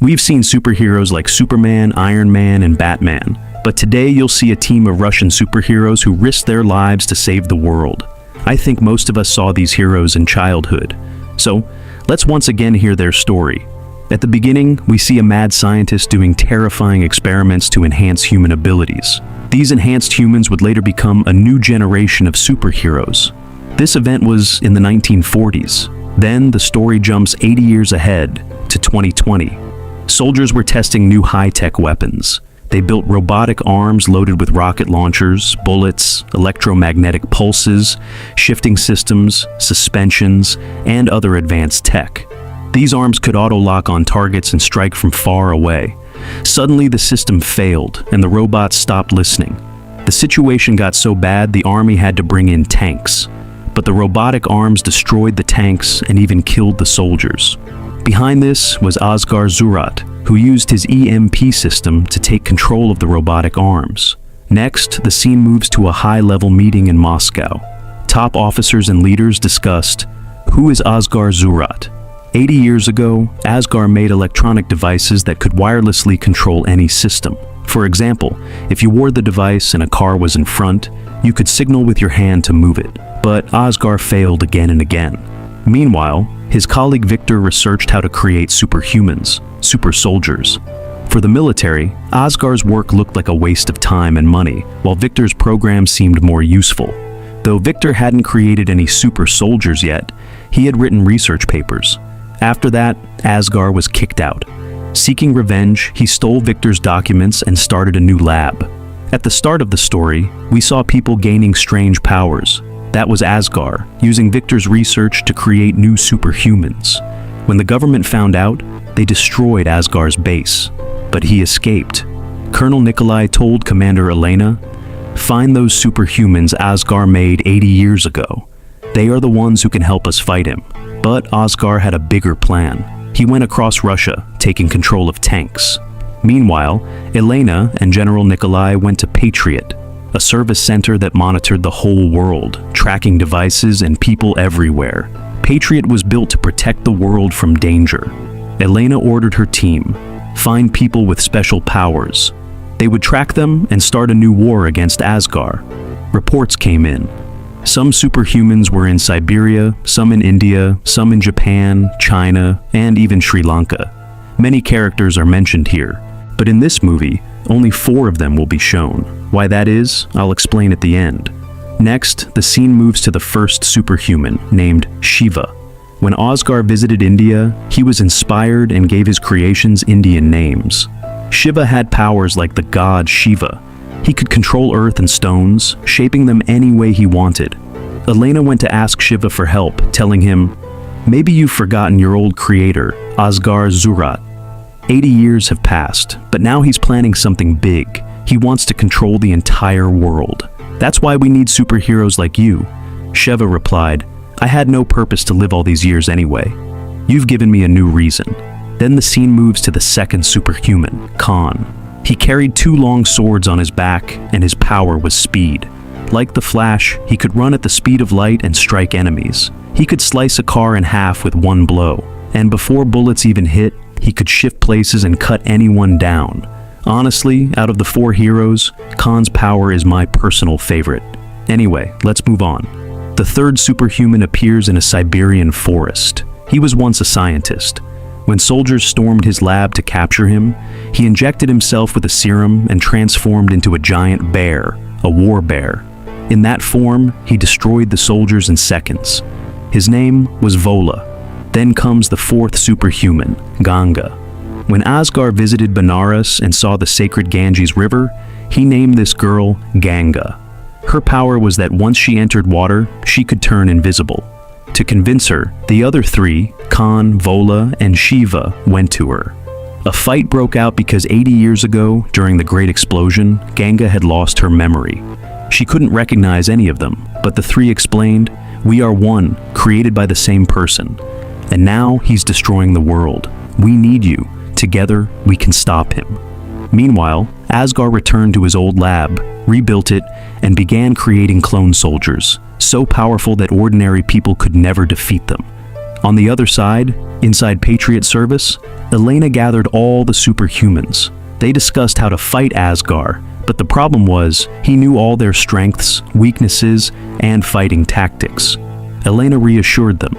We've seen superheroes like Superman, Iron Man, and Batman, but today you'll see a team of Russian superheroes who risked their lives to save the world. I think most of us saw these heroes in childhood. So, let's once again hear their story. At the beginning, we see a mad scientist doing terrifying experiments to enhance human abilities. These enhanced humans would later become a new generation of superheroes. This event was in the 1940s. Then, the story jumps 80 years ahead to 2020. Soldiers were testing new high-tech weapons. They built robotic arms loaded with rocket launchers, bullets, electromagnetic pulses, shifting systems, suspensions, and other advanced tech. These arms could auto-lock on targets and strike from far away. Suddenly, the system failed, and the robots stopped listening. The situation got so bad, the army had to bring in tanks. But the robotic arms destroyed the tanks and even killed the soldiers. Behind this was Asghar Zurat, who used his EMP system to take control of the robotic arms. Next, the scene moves to a high-level meeting in Moscow. Top officers and leaders discussed, who is Asghar Zurat? 80 years ago, Asghar made electronic devices that could wirelessly control any system. For example, if you wore the device and a car was in front, you could signal with your hand to move it. But Asghar failed again and again. Meanwhile, his colleague Victor researched how to create superhumans, super soldiers. For the military, Asghar's work looked like a waste of time and money, while Victor's program seemed more useful. Though Victor hadn't created any super soldiers yet, he had written research papers. After that, Asghar was kicked out. Seeking revenge, he stole Victor's documents and started a new lab. At the start of the story, we saw people gaining strange powers. That was Asghar, using Victor's research to create new superhumans. When the government found out, they destroyed Asghar's base. But he escaped. Colonel Nikolai told Commander Elena, "Find those superhumans Asghar made 80 years ago. They are the ones who can help us fight him." But Asghar had a bigger plan. He went across Russia, taking control of tanks. Meanwhile, Elena and General Nikolai went to Patriot, a service center that monitored the whole world, tracking devices and people everywhere. Patriot was built to protect the world from danger. Elena ordered her team, find people with special powers. They would track them and start a new war against Asghar. Reports came in. Some superhumans were in Siberia, some in India, some in Japan, China, and even Sri Lanka. Many characters are mentioned here, but in this movie, only 4 of them will be shown. Why that is, I'll explain at the end. Next, the scene moves to the first superhuman, named Shiva. When Asghar visited India, he was inspired and gave his creations Indian names. Shiva had powers like the god Shiva. He could control earth and stones, shaping them any way he wanted. Elena went to ask Shiva for help, telling him, "Maybe you've forgotten your old creator, Asghar Zurat. 80 years have passed, but now he's planning something big. He wants to control the entire world. That's why we need superheroes like you." Shiva replied, "I had no purpose to live all these years anyway. You've given me a new reason." Then the scene moves to the second superhuman, Khan. He carried 2 long swords on his back, and his power was speed. Like the Flash, he could run at the speed of light and strike enemies. He could slice a car in half with one blow, and before bullets even hit, he could shift places and cut anyone down. Honestly, out of the 4 heroes, Khan's power is my personal favorite. Anyway, let's move on. The third superhuman appears in a Siberian forest. He was once a scientist. When soldiers stormed his lab to capture him, he injected himself with a serum and transformed into a giant bear, a war bear. In that form, he destroyed the soldiers in seconds. His name was Vola. Then comes the 4th superhuman, Ganga. When Asghar visited Benares and saw the sacred Ganges River, he named this girl Ganga. Her power was that once she entered water, she could turn invisible. To convince her, the other 3, Khan, Vola, and Shiva, went to her. A fight broke out because 80 years ago, during the Great Explosion, Ganga had lost her memory. She couldn't recognize any of them, but the 3 explained, "We are one, created by the same person. And now he's destroying the world. We need you. Together, we can stop him." Meanwhile, Asghar returned to his old lab, rebuilt it, and began creating clone soldiers, so powerful that ordinary people could never defeat them. On the other side, Inside Patriot Service, Elena gathered all the superhumans. They discussed how to fight Asgard, but the problem was, he knew all their strengths, weaknesses, and fighting tactics. Elena reassured them.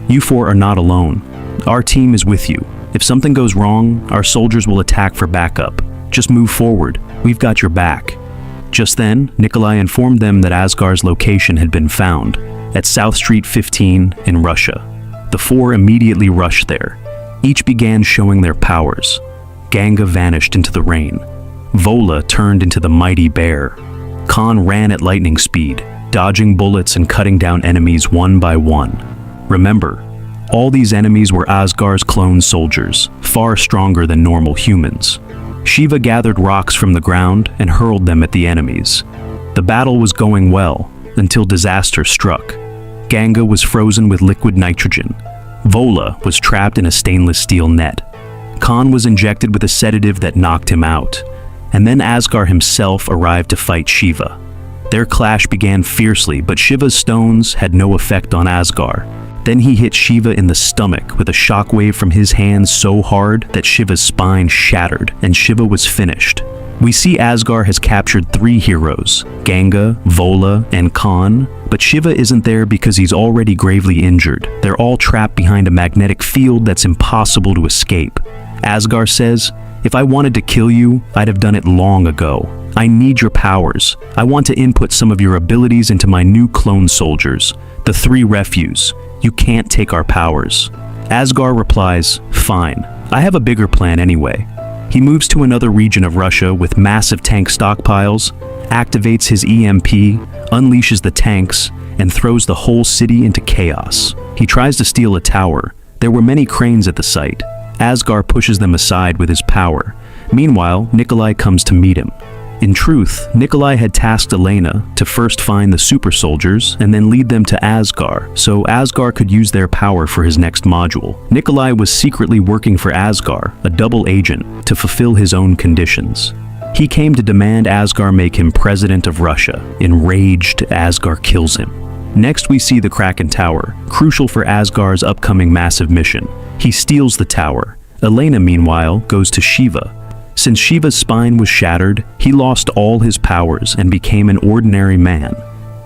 You four are not alone. Our team is with you. If something goes wrong, our soldiers will attack for backup. Just move forward. We've got your back. Just then, Nikolai informed them that Asgard's location had been found, at South Street 15 in Russia. The four immediately rushed there. Each began showing their powers. Ganga vanished into the rain. Vola turned into the mighty bear. Khan ran at lightning speed, dodging bullets and cutting down enemies one by one. Remember, all these enemies were Asgard's clone soldiers, far stronger than normal humans. Shiva gathered rocks from the ground and hurled them at the enemies. The battle was going well, until disaster struck. Ganga was frozen with liquid nitrogen. Vola was trapped in a stainless steel net. Khan was injected with a sedative that knocked him out. And then Asgard himself arrived to fight Shiva. Their clash began fiercely, but Shiva's stones had no effect on Asgard. Then he hit Shiva in the stomach with a shockwave from his hands so hard that Shiva's spine shattered, and Shiva was finished. We see Asgard has captured 3 heroes, Ganga, Vola, and Khan, but Shiva isn't there because he's already gravely injured. They're all trapped behind a magnetic field that's impossible to escape. Asgard says, "If I wanted to kill you, I'd have done it long ago. I need your powers. I want to input some of your abilities into my new clone soldiers, the 3 refuse. You can't take our powers." Asgard replies, "Fine. I have a bigger plan anyway." He moves to another region of Russia with massive tank stockpiles, activates his EMP, unleashes the tanks, and throws the whole city into chaos. He tries to steal a tower. There were many cranes at the site. Asgard pushes them aside with his power. Meanwhile, Nikolai comes to meet him. In truth, Nikolai had tasked Elena to first find the super soldiers and then lead them to Asgard, so Asgard could use their power for his next module. Nikolai was secretly working for Asgard, a double agent, to fulfill his own conditions. He came to demand Asgard make him president of Russia. Enraged, Asgard kills him. Next we see the Kraken Tower, crucial for Asgard's upcoming massive mission. He steals the tower. Elena, meanwhile, goes to Shiva. Since Shiva's spine was shattered, he lost all his powers and became an ordinary man.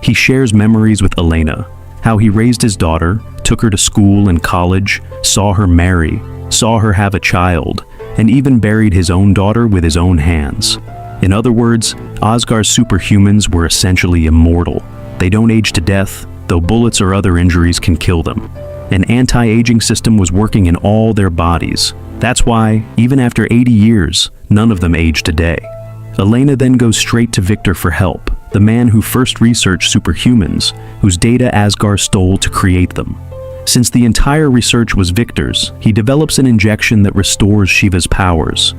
He shares memories with Elena, how he raised his daughter, took her to school and college, saw her marry, saw her have a child, and even buried his own daughter with his own hands. In other words, Asgard's superhumans were essentially immortal. They don't age to death, though bullets or other injuries can kill them. An anti-aging system was working in all their bodies. That's why, even after 80 years, none of them aged a day. Elena then goes straight to Victor for help, the man who first researched superhumans, whose data Asgard stole to create them. Since the entire research was Victor's, he develops an injection that restores Shiva's powers.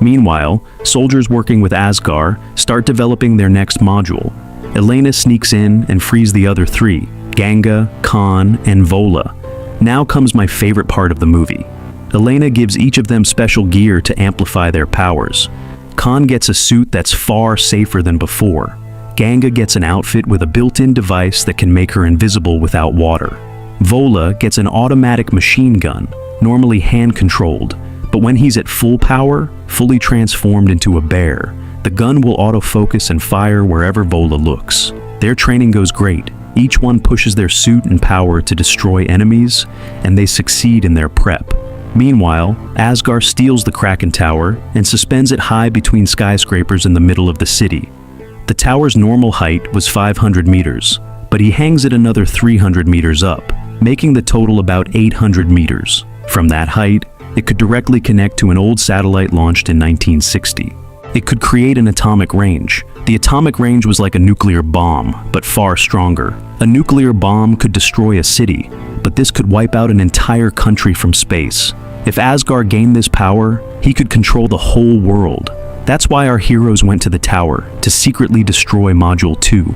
Meanwhile, soldiers working with Asgard start developing their next module. Elena sneaks in and frees the other 3, Ganga, Khan, and Vola. Now comes my favorite part of the movie. Elena gives each of them special gear to amplify their powers. Khan gets a suit that's far safer than before. Ganga gets an outfit with a built-in device that can make her invisible without water. Vola gets an automatic machine gun, normally hand-controlled, but when he's at full power, fully transformed into a bear, the gun will autofocus and fire wherever Vola looks. Their training goes great. Each one pushes their suit and power to destroy enemies, and they succeed in their prep. Meanwhile, Asgard steals the Kraken Tower and suspends it high between skyscrapers in the middle of the city. The tower's normal height was 500 meters, but he hangs it another 300 meters up, making the total about 800 meters. From that height, it could directly connect to an old satellite launched in 1960. It could create an atomic range. The atomic range was like a nuclear bomb, but far stronger. A nuclear bomb could destroy a city, but this could wipe out an entire country from space. If Asgard gained this power, he could control the whole world. That's why our heroes went to the tower, to secretly destroy Module 2.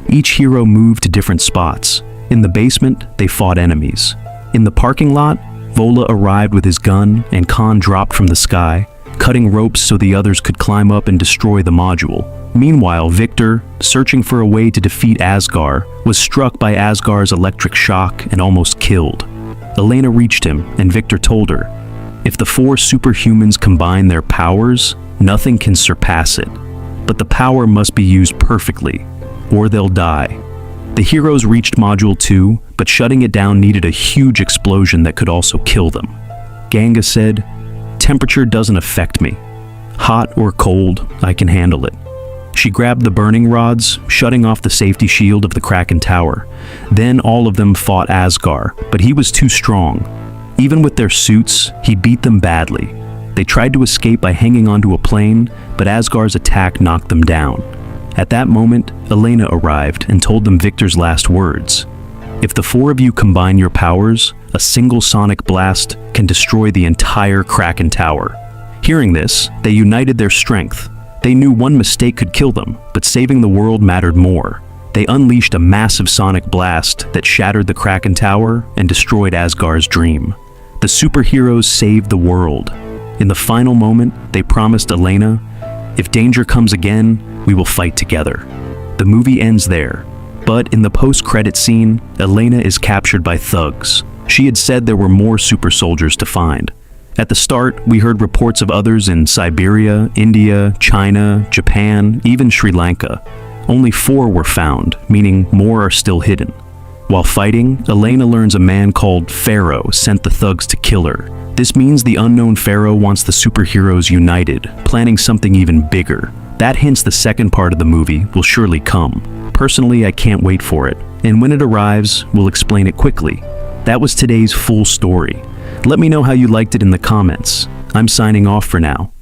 Each hero moved to different spots. In the basement, they fought enemies. In the parking lot, Vola arrived with his gun and Khan dropped from the sky, cutting ropes so the others could climb up and destroy the module. Meanwhile, Victor, searching for a way to defeat Asgard, was struck by Asgard's electric shock and almost killed. Elena reached him, and Victor told her, if the four superhumans combine their powers, nothing can surpass it. But the power must be used perfectly, or they'll die. The heroes reached Module 2, but shutting it down needed a huge explosion that could also kill them. Ganga said, temperature doesn't affect me. Hot or cold, I can handle it. She grabbed the burning rods, shutting off the safety shield of the Kraken Tower. Then all of them fought Asgard, but he was too strong. Even with their suits, he beat them badly. They tried to escape by hanging onto a plane, but Asgard's attack knocked them down. At that moment, Elena arrived and told them Victor's last words. If the four of you combine your powers, a single sonic blast can destroy the entire Kraken Tower. Hearing this, they united their strength. They knew one mistake could kill them, but saving the world mattered more. They unleashed a massive sonic blast that shattered the Kraken Tower and destroyed Asgard's dream. The superheroes saved the world. In the final moment, they promised Elena, if danger comes again, we will fight together. The movie ends there, but in the post-credit scene, Elena is captured by thugs. She had said there were more super soldiers to find. At the start, we heard reports of others in Siberia, India, China, Japan, even Sri Lanka. Only 4 were found, meaning more are still hidden. While fighting, Elena learns a man called Pharaoh sent the thugs to kill her. This means the unknown Pharaoh wants the superheroes united, planning something even bigger. That hints the second part of the movie will surely come. Personally, I can't wait for it, and when it arrives, we'll explain it quickly. That was today's full story. Let me know how you liked it in the comments. I'm signing off for now.